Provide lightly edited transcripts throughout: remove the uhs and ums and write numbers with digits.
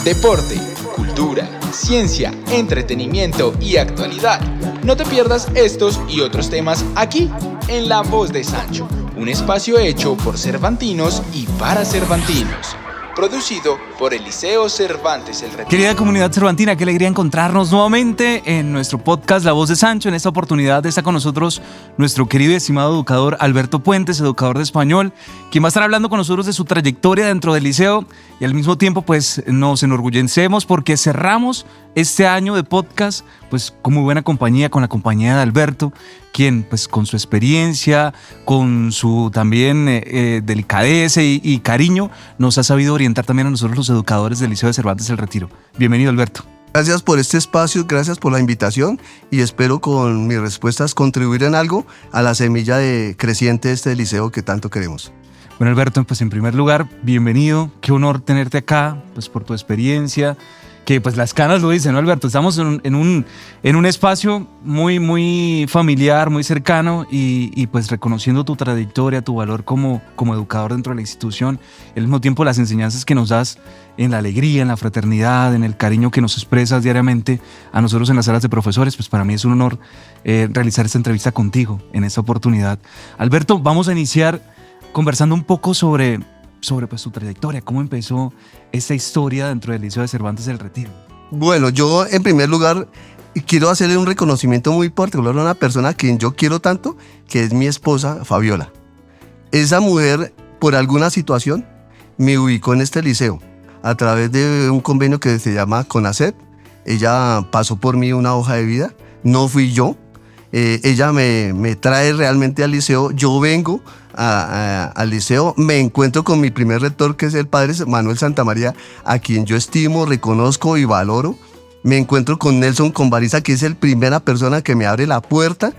Deporte, cultura, ciencia, entretenimiento y actualidad. No te pierdas estos y otros temas aquí, en La Voz de Sancho, un espacio hecho por cervantinos y para cervantinos. Producido por el Liceo Cervantes El Retiro. Querida comunidad cervantina, qué alegría encontrarnos nuevamente en nuestro podcast La Voz de Sancho. En esta oportunidad está con nosotros nuestro querido y estimado educador Alberto Puentes, educador de español, quien va a estar hablando con nosotros de su trayectoria dentro del liceo y al mismo tiempo pues nos enorgullecemos porque cerramos este año de podcast pues con muy buena compañía, con la compañía de Alberto, quien pues con su experiencia, con su también delicadeza y cariño nos ha sabido orientar también a nosotros los educadores del Liceo de Cervantes El Retiro. Bienvenido, Alberto. Gracias por este espacio, gracias por la invitación y espero con mis respuestas contribuir en algo a la semilla creciente de este liceo que tanto queremos. Bueno, Alberto, pues en primer lugar, bienvenido. Qué honor tenerte acá, pues por tu experiencia, que pues las canas lo dicen, ¿no, Alberto? Estamos en un espacio muy familiar, muy cercano y pues reconociendo tu trayectoria, tu valor como educador dentro de la institución y al mismo tiempo las enseñanzas que nos das en la alegría, en la fraternidad, en el cariño que nos expresas diariamente a nosotros en las salas de profesores. Pues para mí es un honor realizar esta entrevista contigo en esta oportunidad. Alberto, vamos a iniciar conversando un poco sobre pues, tu trayectoria, cómo empezó esta historia dentro del Liceo de Cervantes El Retiro. Bueno, yo en primer lugar quiero hacerle un reconocimiento muy particular a una persona a quien yo quiero tanto, que es mi esposa Fabiola. Esa mujer, por alguna situación, me ubicó en este liceo a través de un convenio que se llama CONACET. Ella pasó por mí una hoja de vida, no fui yo. Ella me trae realmente al liceo, yo vengo al liceo, me encuentro con mi primer rector, que es el padre Manuel Santamaría, a quien yo estimo, reconozco y valoro. Me encuentro con Nelson Convariza, que es la primera persona que me abre la puerta.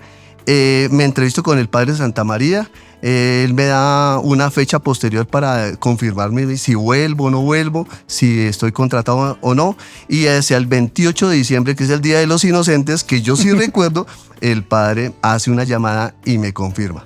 Me entrevisto con el padre Santamaría, él me da una fecha posterior para confirmarme si vuelvo o no vuelvo, si estoy contratado o no, y hacia el 28 de diciembre, que es el Día de los Inocentes, que yo sí recuerdo, el padre hace una llamada y me confirma.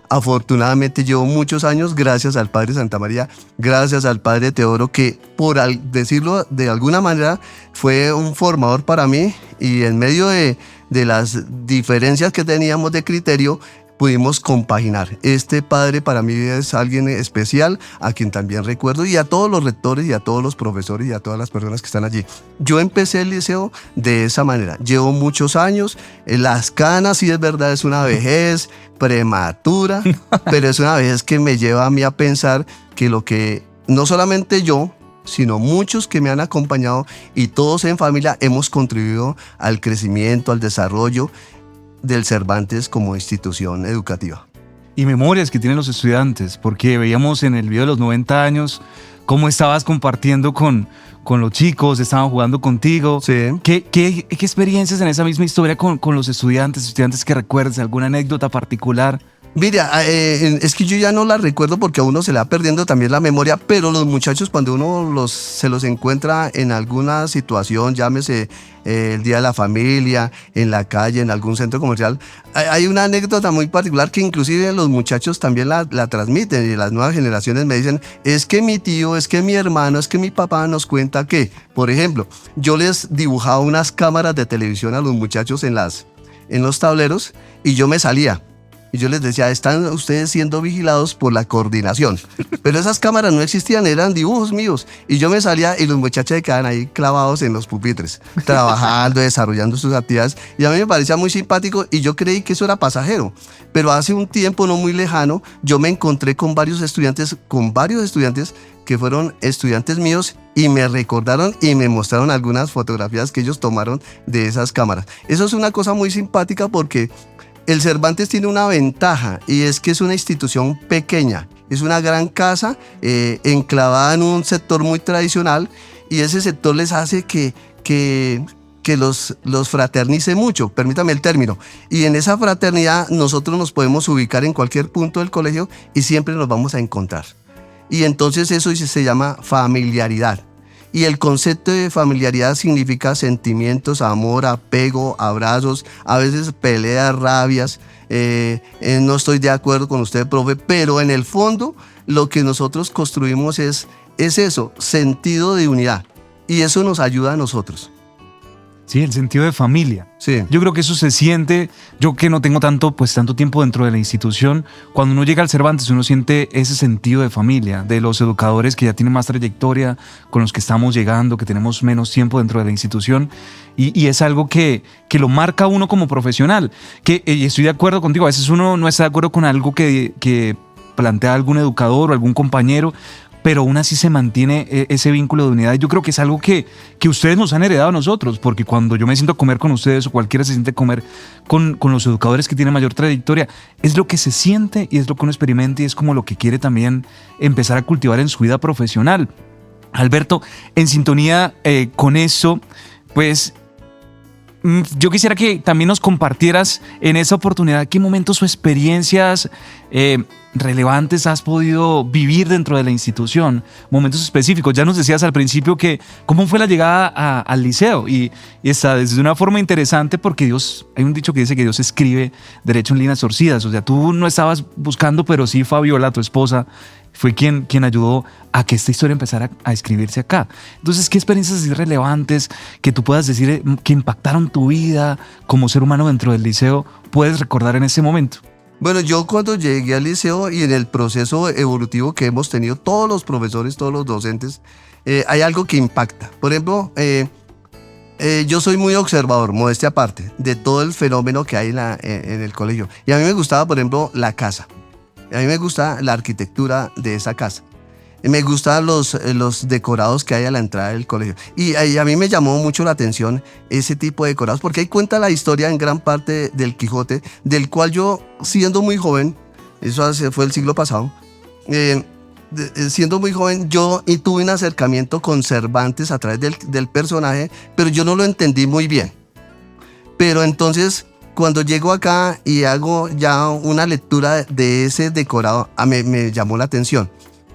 Afortunadamente llevo muchos años, gracias al padre Santamaría, gracias al padre Teodoro, que por decirlo de alguna manera fue un formador para mí, y en medio de las diferencias que teníamos de criterio pudimos compaginar. Este padre para mí es alguien especial, a quien también recuerdo, y a todos los rectores y a todos los profesores y a todas las personas que están allí. Yo empecé el liceo de esa manera, llevo muchos años, las canas sí es verdad, es una vejez prematura, pero es una vejez que me lleva a mí a pensar que lo que no solamente yo, sino muchos que me han acompañado y todos en familia hemos contribuido al crecimiento, al desarrollo del Cervantes como institución educativa. Y memorias que tienen los estudiantes, porque veíamos en el video de los 90 años cómo estabas compartiendo con los chicos, estaban jugando contigo. Sí. ¿Qué experiencias en esa misma historia con los estudiantes que recuerdes, alguna anécdota particular? Mira, es que yo ya no la recuerdo porque a uno se le va perdiendo también la memoria, pero los muchachos cuando uno se los encuentra en alguna situación, llámese el Día de la Familia, en la calle, en algún centro comercial, hay una anécdota muy particular que inclusive los muchachos también la transmiten y las nuevas generaciones me dicen, es que mi tío, es que mi hermano, es que mi papá nos cuenta que, por ejemplo, yo les dibujaba unas cámaras de televisión a los muchachos en los tableros y yo me salía. Y yo les decía, están ustedes siendo vigilados por la coordinación. Pero esas cámaras no existían, eran dibujos míos. Y yo me salía y los muchachos se quedaban ahí clavados en los pupitres, trabajando, desarrollando sus actividades. Y a mí me parecía muy simpático y yo creí que eso era pasajero. Pero hace un tiempo no muy lejano, yo me encontré con varios estudiantes que fueron estudiantes míos y me recordaron y me mostraron algunas fotografías que ellos tomaron de esas cámaras. Eso es una cosa muy simpática porque el Cervantes tiene una ventaja y es que es una institución pequeña, es una gran casa enclavada en un sector muy tradicional y ese sector les hace que los fraternice mucho, permítame el término, y en esa fraternidad nosotros nos podemos ubicar en cualquier punto del colegio y siempre nos vamos a encontrar. Y entonces eso se llama familiaridad. Y el concepto de familiaridad significa sentimientos, amor, apego, abrazos, a veces peleas, rabias. No estoy de acuerdo con usted, profe, pero en el fondo lo que nosotros construimos es eso, sentido de unidad. y eso nos ayuda a nosotros. Sí, el sentido de familia. Sí. Yo creo que eso se siente, yo que no tengo tanto tiempo dentro de la institución, cuando uno llega al Cervantes uno siente ese sentido de familia, de los educadores que ya tienen más trayectoria, con los que estamos llegando, que tenemos menos tiempo dentro de la institución, y es algo que lo marca a uno como profesional, y estoy de acuerdo contigo, a veces uno no está de acuerdo con algo que plantea algún educador o algún compañero, pero aún así se mantiene ese vínculo de unidad. Yo creo que es algo que ustedes nos han heredado a nosotros, porque cuando yo me siento a comer con ustedes o cualquiera se siente a comer con los educadores que tienen mayor trayectoria, es lo que se siente y es lo que uno experimenta y es como lo que quiere también empezar a cultivar en su vida profesional. Alberto, en sintonía con eso, pues yo quisiera que también nos compartieras en esa oportunidad qué momentos o experiencias relevantes has podido vivir dentro de la institución, momentos específicos. Ya nos decías al principio que cómo fue la llegada al liceo y está desde una forma interesante porque Dios, hay un dicho que dice que Dios escribe derecho en líneas torcidas, o sea, tú no estabas buscando, pero sí Fabiola, tu esposa, fue quien ayudó a que esta historia empezara a escribirse acá. Entonces, ¿qué experiencias así relevantes que tú puedas decir que impactaron tu vida como ser humano dentro del liceo puedes recordar en ese momento? Bueno, yo cuando llegué al liceo y en el proceso evolutivo que hemos tenido todos los profesores, todos los docentes, hay algo que impacta. Por ejemplo, yo soy muy observador, modestia aparte, de todo el fenómeno que hay en el colegio. Y a mí me gustaba, por ejemplo, la casa. A mí me gusta la arquitectura de esa casa. Me gustan los decorados que hay a la entrada del colegio. Y a mí me llamó mucho la atención ese tipo de decorados, porque ahí cuenta la historia en gran parte del Quijote, del cual yo, siendo muy joven, eso fue el siglo pasado, siendo muy joven, yo tuve un acercamiento con Cervantes a través del personaje, pero yo no lo entendí muy bien. Pero entonces, cuando llego acá y hago ya una lectura de ese decorado, me llamó la atención.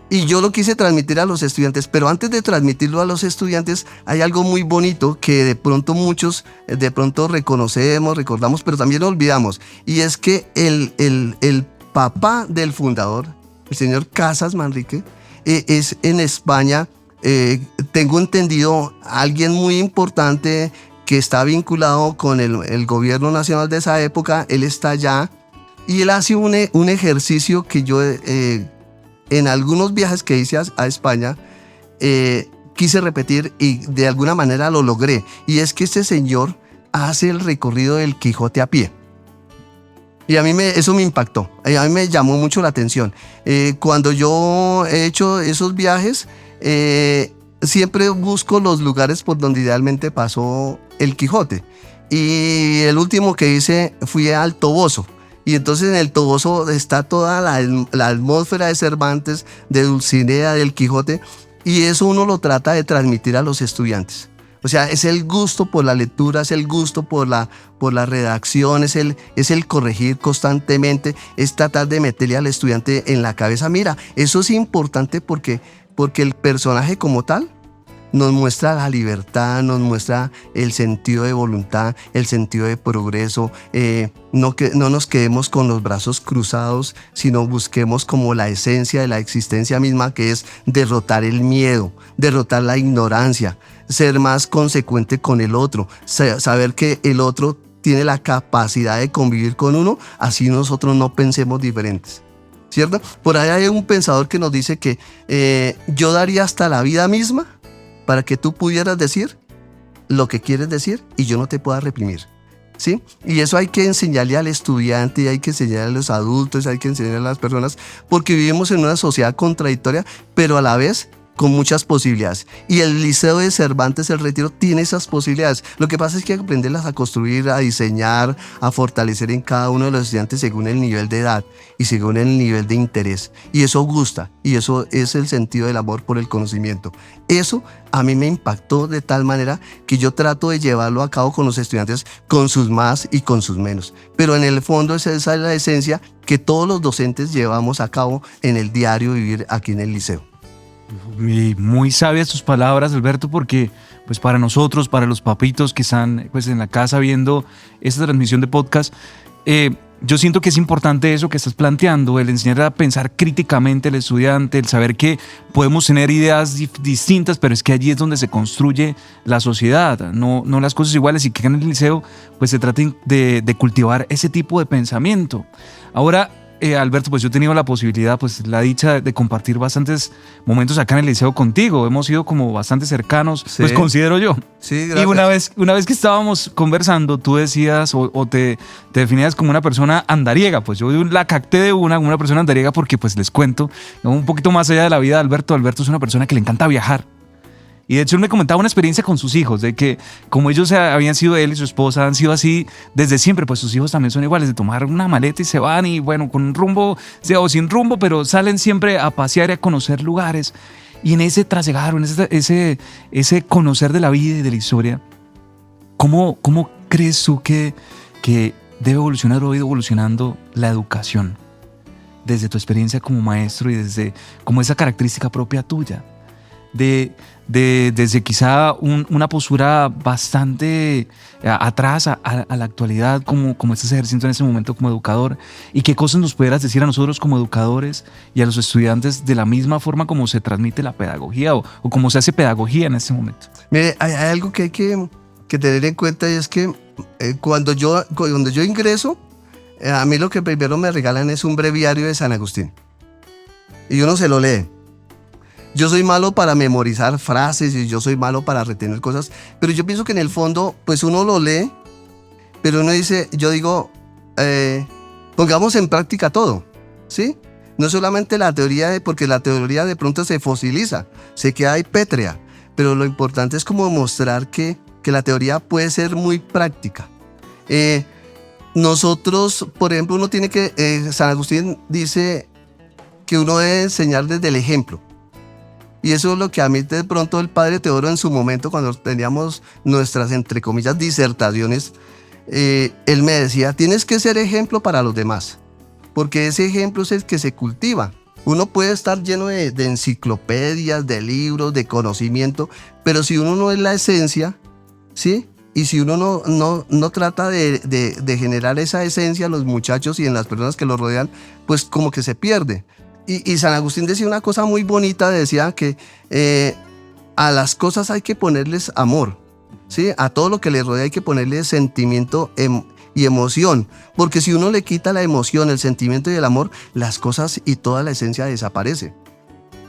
Y yo lo quise transmitir a los estudiantes, pero antes de transmitirlo a los estudiantes hay algo muy bonito que de pronto muchos reconocemos, recordamos, pero también olvidamos. Y es que el papá del fundador, el señor Casas Manrique, es en España, tengo entendido, alguien muy importante que está vinculado con el gobierno nacional de esa época. Él está allá y él hace un ejercicio que yo... en algunos viajes que hice a España, quise repetir y de alguna manera lo logré. Y es que este señor hace el recorrido del Quijote a pie. Y a mí eso me impactó, a mí me llamó mucho la atención. Cuando yo he hecho esos viajes, siempre busco los lugares por donde idealmente pasó el Quijote. Y el último que hice fui al Toboso. Y entonces en el Toboso está toda la atmósfera de Cervantes, de Dulcinea, del Quijote, y eso uno lo trata de transmitir a los estudiantes. O sea, es el gusto por la lectura, es el gusto por la redacción, es el corregir constantemente, es tratar de meterle al estudiante en la cabeza. Mira, eso es importante porque el personaje como tal nos muestra la libertad, nos muestra el sentido de voluntad, el sentido de progreso. No nos quedemos con los brazos cruzados, sino busquemos como la esencia de la existencia misma, que es derrotar el miedo, derrotar la ignorancia, ser más consecuente con el otro, saber que el otro tiene la capacidad de convivir con uno, así nosotros no pensemos diferentes. ¿Cierto? Por ahí hay un pensador que nos dice que yo daría hasta la vida misma para que tú pudieras decir lo que quieres decir y yo no te pueda reprimir, ¿sí? Y eso hay que enseñarle al estudiante, hay que enseñarle a los adultos, hay que enseñarle a las personas, porque vivimos en una sociedad contradictoria, pero a la vez con muchas posibilidades. Y el Liceo de Cervantes, el Retiro, tiene esas posibilidades. Lo que pasa es que hay que aprenderlas a construir, a diseñar, a fortalecer en cada uno de los estudiantes según el nivel de edad y según el nivel de interés. Y eso gusta, y eso es el sentido del amor por el conocimiento. Eso a mí me impactó de tal manera que yo trato de llevarlo a cabo con los estudiantes, con sus más y con sus menos. Pero en el fondo esa es la esencia que todos los docentes llevamos a cabo en el diario vivir aquí en el liceo. Muy sabias tus palabras, Alberto, porque pues para nosotros, para los papitos que están pues en la casa viendo esta transmisión de podcast, yo siento que es importante eso que estás planteando, el enseñar a pensar críticamente al estudiante, el saber que podemos tener ideas distintas, pero es que allí es donde se construye la sociedad, no las cosas iguales, y que en el liceo pues se trate de cultivar ese tipo de pensamiento. Ahora, Alberto, pues yo he tenido la posibilidad, pues la dicha de compartir bastantes momentos acá en el liceo contigo. Hemos sido como bastante cercanos, sí, pues considero yo. Sí, gracias. Y una vez que estábamos conversando, tú decías o te definías como una persona andariega. Pues yo la capté de una persona andariega porque pues les cuento, un poquito más allá de la vida de Alberto. Alberto es una persona que le encanta viajar. Y de hecho él me comentaba una experiencia con sus hijos, de que como ellos habían sido, él y su esposa han sido así desde siempre, pues sus hijos también son iguales, de tomar una maleta y se van, y bueno, con un rumbo o sin rumbo, pero salen siempre a pasear y a conocer lugares. Y en ese trasegar, en ese conocer de la vida y de la historia, ¿cómo crees tú que debe evolucionar o ha ido evolucionando la educación? Desde tu experiencia como maestro y desde como esa característica propia tuya. Desde quizá una postura bastante atrás a la actualidad, como estás ejerciendo en ese momento como educador, y qué cosas nos pudieras decir a nosotros como educadores y a los estudiantes de la misma forma como se transmite la pedagogía o como se hace pedagogía en este momento. Mire, hay algo que hay que tener en cuenta, y es que cuando yo ingreso, a mí lo que primero me regalan es un breviario de San Agustín, y uno se lo lee. Yo soy malo para memorizar frases y yo soy malo para retener cosas, pero yo pienso que en el fondo, pues uno lo lee, pero uno dice, yo digo, pongamos en práctica todo, ¿sí? No solamente la teoría, porque la teoría de pronto se fosiliza, se queda ahí pétrea, pero lo importante es como mostrar que la teoría puede ser muy práctica. Nosotros, por ejemplo, uno tiene que, San Agustín dice que uno debe enseñar desde el ejemplo. Y eso es lo que a mí de pronto el padre Teodoro en su momento, cuando teníamos nuestras, entre comillas, disertaciones, él me decía, tienes que ser ejemplo para los demás, porque ese ejemplo es el que se cultiva. Uno puede estar lleno de enciclopedias, de libros, de conocimiento, pero si uno no es la esencia, ¿sí? Y si uno no trata de generar esa esencia en los muchachos y en las personas que los rodean, pues como que se pierde. Y San Agustín decía una cosa muy bonita, decía que a las cosas hay que ponerles amor, ¿sí? A todo lo que les rodea hay que ponerle sentimiento y emoción, porque si uno le quita la emoción, el sentimiento y el amor, las cosas y toda la esencia desaparece,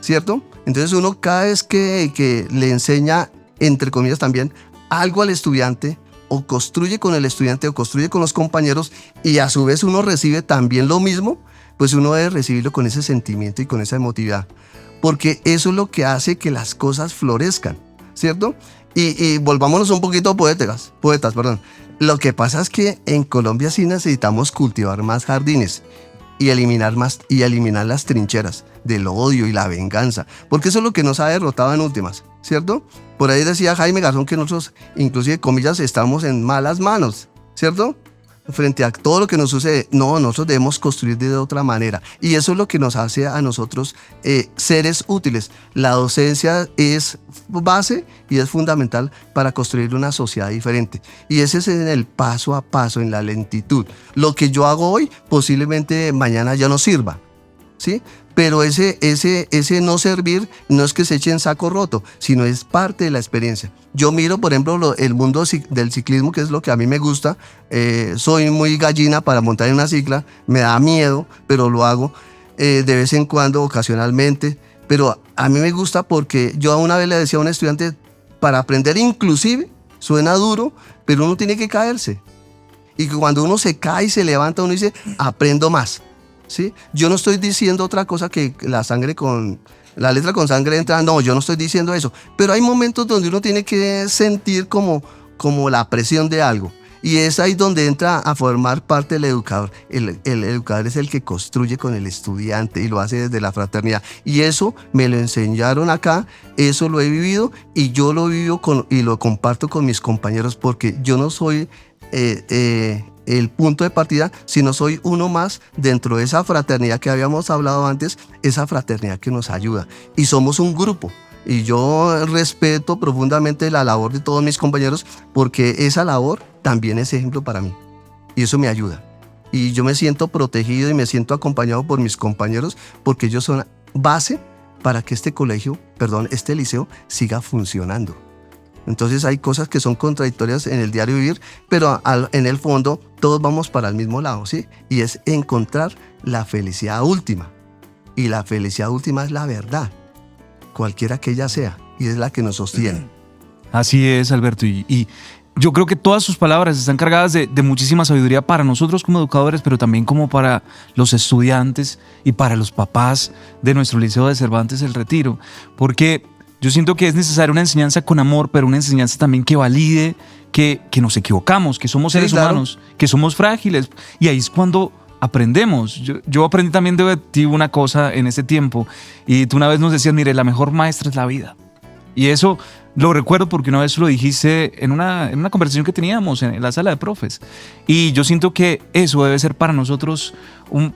¿cierto? Entonces uno cada vez que le enseña, entre comillas también, algo al estudiante, o construye con el estudiante o construye con los compañeros, y a su vez uno recibe también lo mismo, pues uno debe recibirlo con ese sentimiento y con esa emotividad, porque eso es lo que hace que las cosas florezcan, ¿cierto? Y volvámonos un poquito poetas, perdón. Lo que pasa es que en Colombia sí necesitamos cultivar más jardines y eliminar las trincheras del odio y la venganza, porque eso es lo que nos ha derrotado en últimas, ¿cierto? Por ahí decía Jaime Garzón que nosotros, inclusive comillas, estamos en malas manos, ¿cierto? Frente a todo lo que nos sucede. No, nosotros debemos construir de otra manera, y eso es lo que nos hace a nosotros seres útiles. La docencia es base y es fundamental para construir una sociedad diferente, y ese es en el paso a paso, en la lentitud. Lo que yo hago hoy posiblemente mañana ya no sirva, ¿sí? Pero ese no servir no es que se eche en saco roto, sino es parte de la experiencia. Yo miro, por ejemplo, el mundo del ciclismo, que es lo que a mí me gusta. Soy muy gallina para montar en una cicla, me da miedo, pero lo hago de vez en cuando, ocasionalmente. Pero a mí me gusta porque yo una vez le decía a un estudiante, para aprender inclusive, suena duro, pero uno tiene que caerse. Y cuando uno se cae y se levanta, uno dice, aprendo más. ¿Sí? Yo no estoy diciendo otra cosa que la letra con sangre entra, no, yo no estoy diciendo eso, pero hay momentos donde uno tiene que sentir como la presión de algo, y es ahí donde entra a formar parte el educador. El educador es el que construye con el estudiante y lo hace desde la fraternidad, y eso me lo enseñaron acá, eso lo he vivido, y yo lo vivo y lo comparto con mis compañeros, porque yo no soy el punto de partida, sino soy uno más dentro de esa fraternidad que habíamos hablado antes, esa fraternidad que nos ayuda, y somos un grupo, y yo respeto profundamente la labor de todos mis compañeros, porque esa labor también es ejemplo para mí, y eso me ayuda. y yo me siento protegido y me siento acompañado por mis compañeros porque ellos son base para que este liceo siga funcionando. Entonces hay cosas que son contradictorias en el diario vivir, pero en el fondo todos vamos para el mismo lado, ¿sí? Y es encontrar la felicidad última. Y la felicidad última es la verdad, cualquiera que ella sea, y es la que nos sostiene. Así es, Alberto. Y yo creo que todas sus palabras están cargadas de muchísima sabiduría para nosotros como educadores, pero también como para los estudiantes y para los papás de nuestro Liceo de Cervantes El Retiro. Porque yo siento que es necesaria una enseñanza con amor, pero una enseñanza también que valide que nos equivocamos, que somos seres humanos, que somos frágiles. Y ahí es cuando aprendemos. Yo aprendí también de ti una cosa en ese tiempo. Y tú una vez nos decías, mire, la mejor maestra es la vida. Y eso lo recuerdo porque una vez lo dijiste en una conversación que teníamos en la sala de profes. Y yo siento que eso debe ser para nosotros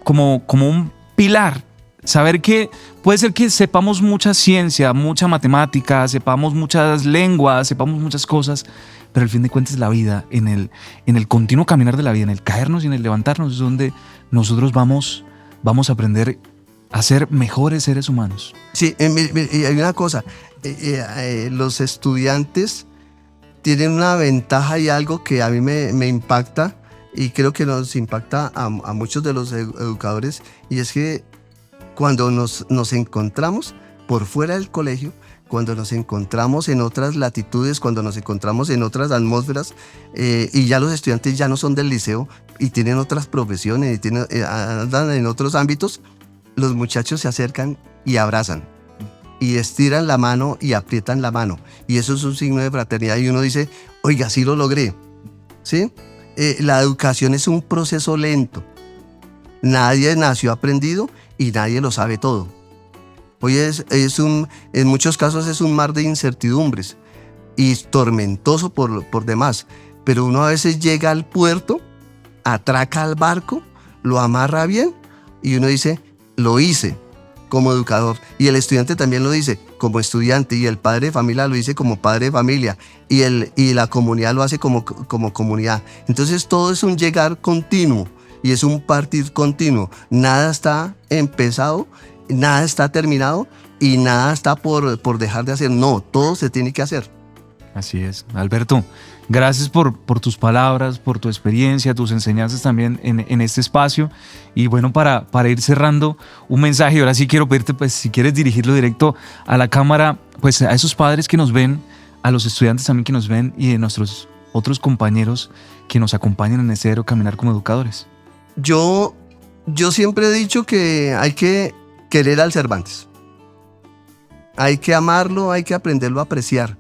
como un pilar. Saber que puede ser que sepamos mucha ciencia, mucha matemática, sepamos muchas lenguas, sepamos muchas cosas, pero al fin de cuentas la vida, en el continuo caminar de la vida, en el caernos y en el levantarnos, es donde nosotros vamos a aprender a ser mejores seres humanos. Sí, y hay una cosa, los estudiantes tienen una ventaja y algo que a mí me impacta y creo que nos impacta a muchos de los educadores, y es que cuando nos encontramos por fuera del colegio, cuando nos encontramos en otras latitudes, cuando nos encontramos en otras atmósferas, y ya los estudiantes ya no son del liceo y tienen otras profesiones y andan en otros ámbitos, los muchachos se acercan y abrazan y estiran la mano y aprietan la mano, y eso es un signo de fraternidad, y uno dice, oiga, sí lo logré, ¿sí? La educación es un proceso lento. Nadie nació aprendido y nadie lo sabe todo. Hoy en muchos casos es un mar de incertidumbres y tormentoso por demás, pero uno a veces llega al puerto, atraca al barco, lo amarra bien y uno dice, lo hice como educador, y el estudiante también lo dice como estudiante, y el padre de familia lo dice como padre de familia, y la comunidad lo hace como comunidad. Entonces todo es un llegar continuo y es un partir continuo. Nada está empezado, nada está terminado y nada está por dejar de hacer. No, todo se tiene que hacer. Así es. Alberto, gracias por tus palabras, por tu experiencia, tus enseñanzas también en este espacio. Y bueno, para ir cerrando, un mensaje. Ahora sí quiero pedirte, pues, si quieres dirigirlo directo a la cámara, pues a esos padres que nos ven, a los estudiantes también que nos ven y a nuestros otros compañeros que nos acompañan en ese caminar como educadores. Yo siempre he dicho que hay que querer al Cervantes. Hay que amarlo, hay que aprenderlo a apreciar.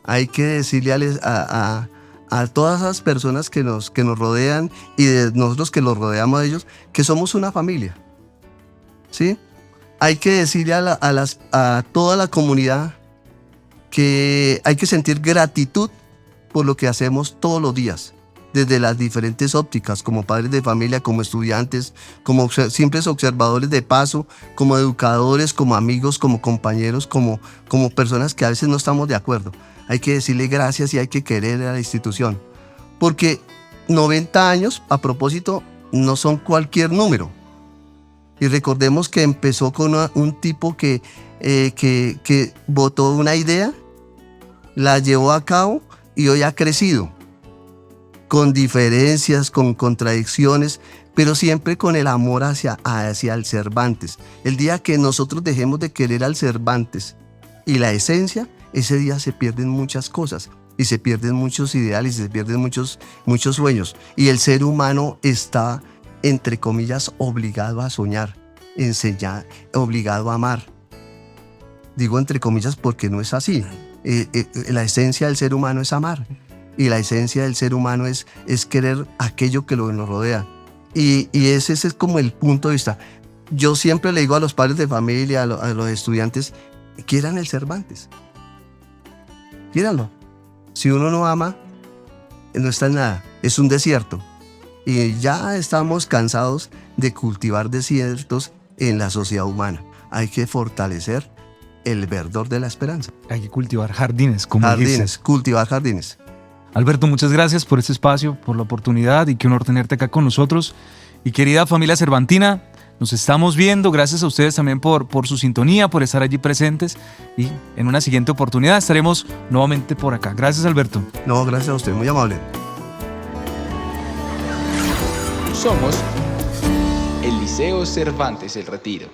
Hay que decirle a todas esas personas que nos rodean y de nosotros que los rodeamos a ellos, que somos una familia, ¿sí? Hay que decirle a toda la comunidad que hay que sentir gratitud por lo que hacemos todos los días, desde las diferentes ópticas, como padres de familia, como estudiantes, como simples observadores de paso, como educadores, como amigos, como compañeros, como personas que a veces no estamos de acuerdo. Hay que decirle gracias y hay que querer a la institución, porque 90 años, a propósito, no son cualquier número. Y recordemos que empezó con un tipo que votó una idea, la llevó a cabo y hoy ha crecido, con diferencias, con contradicciones, pero siempre con el amor hacia el Cervantes. El día que nosotros dejemos de querer al Cervantes y la esencia, ese día se pierden muchas cosas y se pierden muchos ideales y se pierden muchos sueños. Y el ser humano está, entre comillas, obligado a soñar, obligado a amar. Digo entre comillas porque no es así. La esencia del ser humano es amar. Y la esencia del ser humano es querer aquello que nos rodea. Y ese es como el punto de vista. Yo siempre le digo a los padres de familia, a los estudiantes, quieran el Cervantes. Quíranlo. Si uno no ama, no está en nada. Es un desierto. Y ya estamos cansados de cultivar desiertos en la sociedad humana. Hay que fortalecer el verdor de la esperanza. Hay que cultivar jardines, como dijiste. Cultivar jardines. Alberto, muchas gracias por este espacio, por la oportunidad, y qué honor tenerte acá con nosotros. Y querida familia cervantina, nos estamos viendo. Gracias a ustedes también por su sintonía, por estar allí presentes. Y en una siguiente oportunidad estaremos nuevamente por acá. Gracias, Alberto. No, gracias a usted, muy amable. Somos el Liceo Cervantes El Retiro.